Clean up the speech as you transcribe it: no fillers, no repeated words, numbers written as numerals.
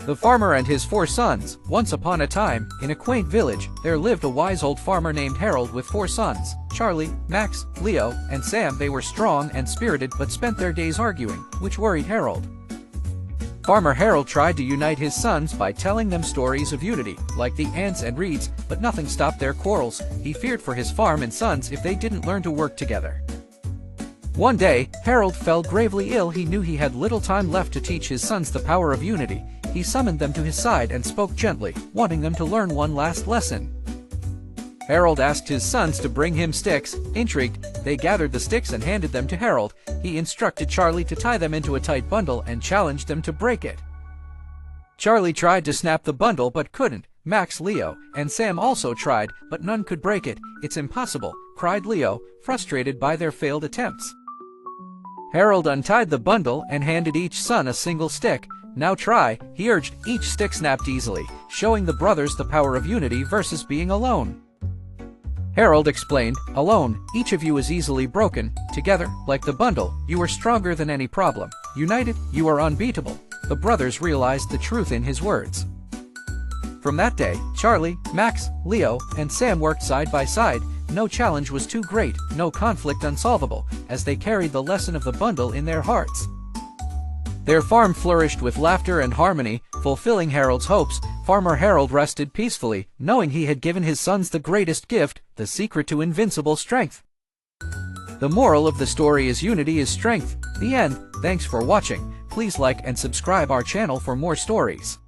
The farmer and his 4 sons. Once upon a time, in a quaint village, there lived a wise old farmer named Harold with 4 sons, Charlie, Max, Leo, and Sam. They were strong and spirited but spent their days arguing, which worried Harold. Farmer Harold tried to unite his sons by telling them stories of unity, like the ants and reeds, but nothing stopped their quarrels. He feared for his farm and sons if they didn't learn to work together. One day, Harold fell gravely ill. He knew he had little time left to teach his sons the power of unity. He summoned them to his side and spoke gently, wanting them to learn one last lesson. Harold asked his sons to bring him sticks. Intrigued, they gathered the sticks and handed them to Harold. He instructed Charlie to tie them into a tight bundle and challenged them to break it. Charlie tried to snap the bundle but couldn't. Max, Leo, and Sam also tried, but none could break it. "It's impossible," cried Leo, frustrated by their failed attempts. Harold untied the bundle and handed each son a single stick. "Now try," he urged. Each stick snapped easily, showing the brothers the power of unity versus being alone. Harold explained, "Alone, each of you is easily broken. Together, like the bundle, you are stronger than any problem. United, you are unbeatable." The brothers realized the truth in his words. From that day, Charlie, Max, Leo, and Sam worked side by side. No challenge was too great, no conflict unsolvable, as they carried the lesson of the bundle in their hearts. Their farm flourished with laughter and harmony, fulfilling Harold's hopes. Farmer Harold rested peacefully, knowing he had given his sons the greatest gift, the secret to invincible strength. The moral of the story is unity is strength. The end. Thanks for watching. Please like and subscribe our channel for more stories.